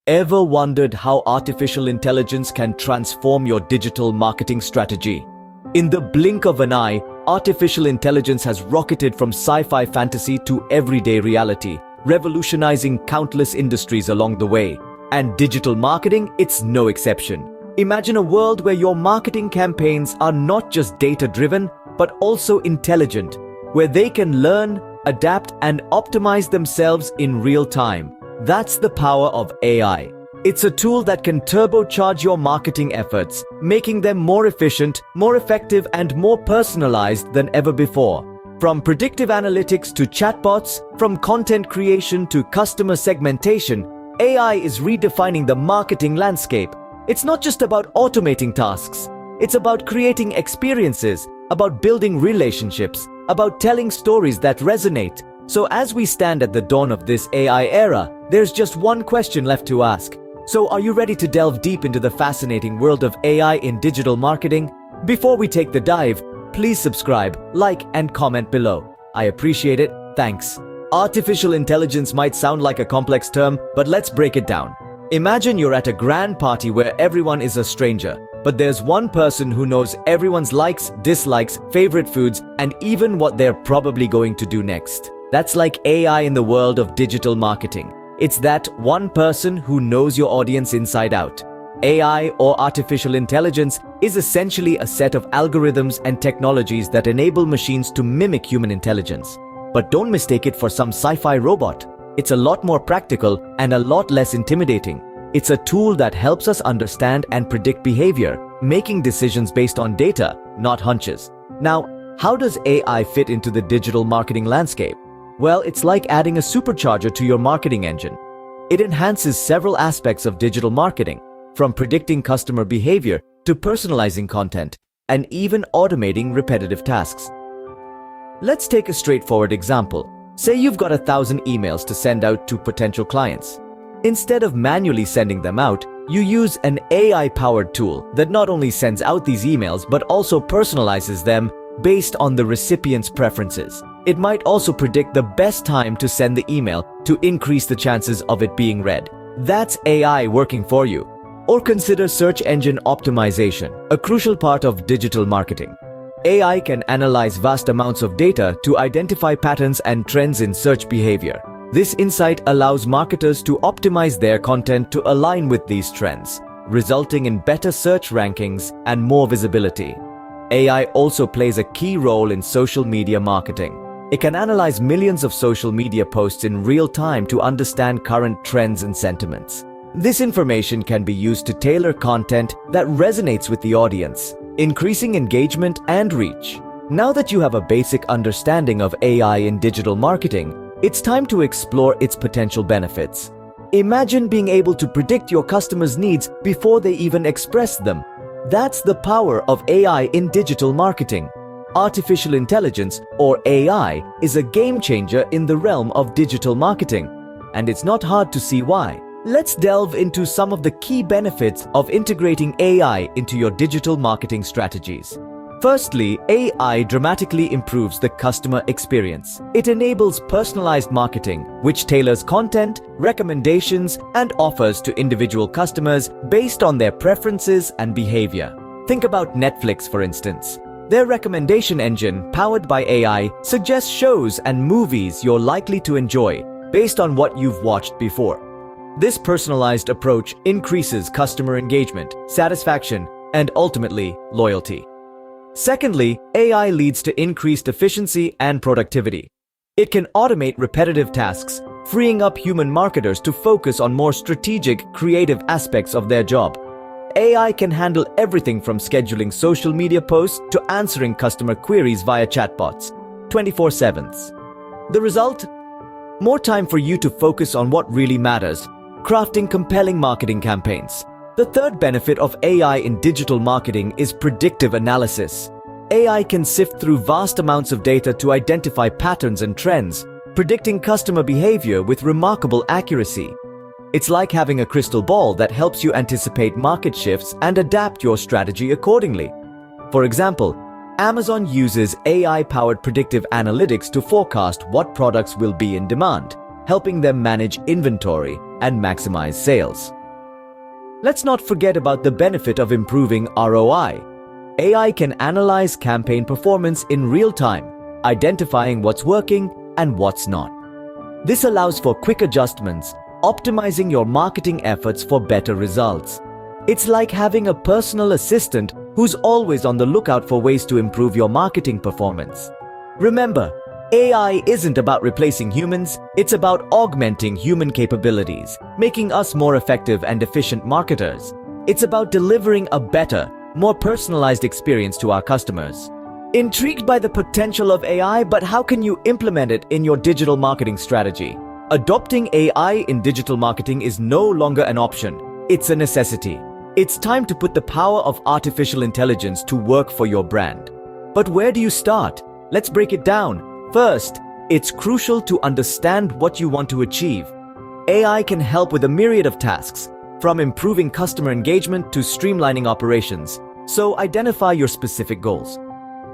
Ever wondered how artificial intelligence can transform your digital marketing strategy? In the blink of an eye, artificial intelligence has rocketed from sci-fi fantasy to everyday reality, revolutionizing countless industries along the way. And digital marketing, it's no exception. Imagine a world where your marketing campaigns are not just data-driven, but also intelligent, where they can learn, adapt, and optimize themselves in real time. That's the power of AI. It's a tool that can turbocharge your marketing efforts, making them more efficient, more effective, and more personalized than ever before. From predictive analytics to chatbots, from content creation to customer segmentation, AI is redefining the marketing landscape. It's not just about automating tasks. It's about creating experiences, about building relationships, about telling stories that resonate. So as we stand at the dawn of this AI era, there's just one question left to ask. So are you ready to delve deep into the fascinating world of AI in digital marketing? Before we take the dive, please subscribe, like, and comment below. I appreciate it. Thanks. Artificial intelligence might sound like a complex term, but let's break it down. Imagine you're at a grand party where everyone is a stranger, but there's one person who knows everyone's likes, dislikes, favorite foods, and even what they're probably going to do next. That's like AI in the world of digital marketing. It's that one person who knows your audience inside out. AI, or artificial intelligence, is essentially a set of algorithms and technologies that enable machines to mimic human intelligence. But don't mistake it for some sci-fi robot. It's a lot more practical and a lot less intimidating. It's a tool that helps us understand and predict behavior, making decisions based on data, not hunches. Now, how does AI fit into the digital marketing landscape? Well, it's like adding a supercharger to your marketing engine. It enhances several aspects of digital marketing, from predicting customer behavior to personalizing content, and even automating repetitive tasks. Let's take a straightforward example. Say you've got 1,000 emails to send out to potential clients. Instead of manually sending them out, you use an AI-powered tool that not only sends out these emails but also personalizes them based on the recipient's preferences. It might also predict the best time to send the email to increase the chances of it being read. That's AI working for you. Or consider search engine optimization, a crucial part of digital marketing. AI can analyze vast amounts of data to identify patterns and trends in search behavior. This insight allows marketers to optimize their content to align with these trends, resulting in better search rankings and more visibility. AI also plays a key role in social media marketing. It can analyze millions of social media posts in real time to understand current trends and sentiments. This information can be used to tailor content that resonates with the audience, increasing engagement and reach. Now that you have a basic understanding of AI in digital marketing, it's time to explore its potential benefits. Imagine being able to predict your customers' needs before they even express them. That's the power of AI in digital marketing. Artificial intelligence, or AI, is a game changer in the realm of digital marketing, and it's not hard to see why. Let's delve into some of the key benefits of integrating AI into your digital marketing strategies. Firstly, AI dramatically improves the customer experience. It enables personalized marketing, which tailors content, recommendations, and offers to individual customers based on their preferences and behavior. Think about Netflix, for instance. Their recommendation engine, powered by AI, suggests shows and movies you're likely to enjoy based on what you've watched before. This personalized approach increases customer engagement, satisfaction, and ultimately, loyalty. Secondly, AI leads to increased efficiency and productivity. It can automate repetitive tasks, freeing up human marketers to focus on more strategic, creative aspects of their job. AI can handle everything from scheduling social media posts to answering customer queries via chatbots, 24/7. The result? More time for you to focus on what really matters, crafting compelling marketing campaigns. The third benefit of AI in digital marketing is predictive analysis. AI can sift through vast amounts of data to identify patterns and trends, predicting customer behavior with remarkable accuracy. It's like having a crystal ball that helps you anticipate market shifts and adapt your strategy accordingly. For example, Amazon uses AI-powered predictive analytics to forecast what products will be in demand, helping them manage inventory and maximize sales. Let's not forget about the benefit of improving ROI. AI can analyze campaign performance in real time, identifying what's working and what's not. This allows for quick adjustments, optimizing your marketing efforts for better results. It's like having a personal assistant who's always on the lookout for ways to improve your marketing performance. Remember, AI isn't about replacing humans, it's about augmenting human capabilities, making us more effective and efficient marketers. It's about delivering a better, more personalized experience to our customers. Intrigued by the potential of AI, but how can you implement it in your digital marketing strategy? Adopting AI in digital marketing is no longer an option, it's a necessity. It's time to put the power of artificial intelligence to work for your brand. But where do you start? Let's break it down. First, it's crucial to understand what you want to achieve. AI can help with a myriad of tasks, from improving customer engagement to streamlining operations. So identify your specific goals.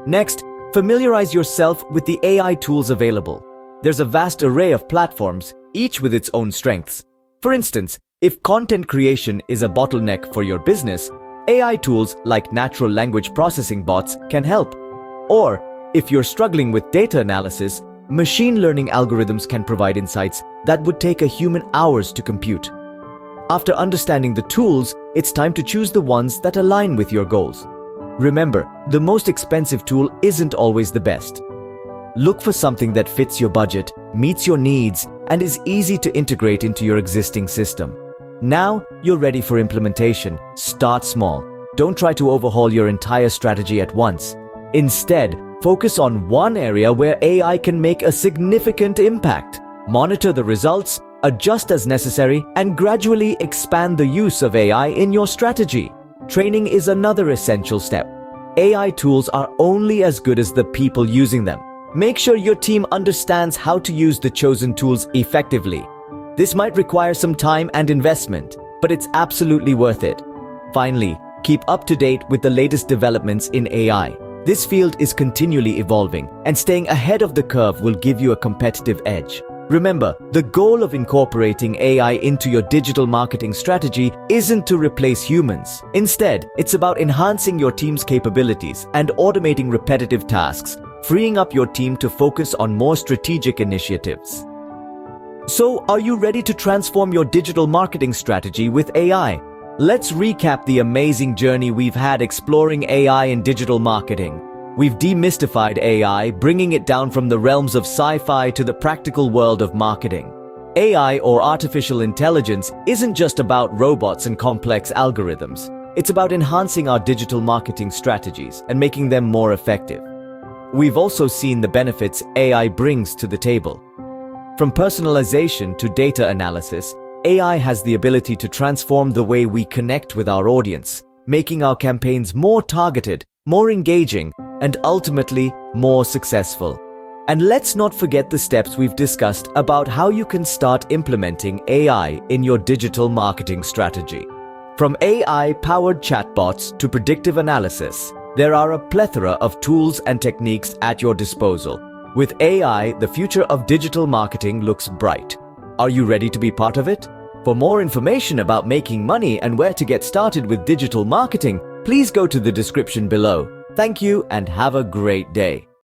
Next, familiarize yourself with the AI tools available. There's a vast array of platforms, each with its own strengths. For instance, if content creation is a bottleneck for your business, AI tools like natural language processing bots can help. Or, if you're struggling with data analysis, machine learning algorithms can provide insights that would take a human hours to compute. After understanding the tools, it's time to choose the ones that align with your goals. Remember, the most expensive tool isn't always the best. Look for something that fits your budget, meets your needs, and is easy to integrate into your existing system. Now, you're ready for implementation. Start small. Don't try to overhaul your entire strategy at once. Instead, focus on one area where AI can make a significant impact. Monitor the results, adjust as necessary, and gradually expand the use of AI in your strategy. Training is another essential step. AI tools are only as good as the people using them. Make sure your team understands how to use the chosen tools effectively. This might require some time and investment, but it's absolutely worth it. Finally, keep up to date with the latest developments in AI. This field is continually evolving, and staying ahead of the curve will give you a competitive edge. Remember, the goal of incorporating AI into your digital marketing strategy isn't to replace humans. Instead, it's about enhancing your team's capabilities and automating repetitive tasks, freeing up your team to focus on more strategic initiatives. So, are you ready to transform your digital marketing strategy with AI? Let's recap the amazing journey we've had exploring AI in digital marketing. We've demystified AI, bringing it down from the realms of sci-fi to the practical world of marketing. AI, or artificial intelligence, isn't just about robots and complex algorithms. It's about enhancing our digital marketing strategies and making them more effective. We've also seen the benefits AI brings to the table. From personalization to data analysis, AI has the ability to transform the way we connect with our audience, making our campaigns more targeted, more engaging, and ultimately more successful. And let's not forget the steps we've discussed about how you can start implementing AI in your digital marketing strategy. From AI-powered chatbots to predictive analysis, there are a plethora of tools and techniques at your disposal. With AI, the future of digital marketing looks bright. Are you ready to be part of it? For more information about making money and where to get started with digital marketing, please go to the description below. Thank you and have a great day.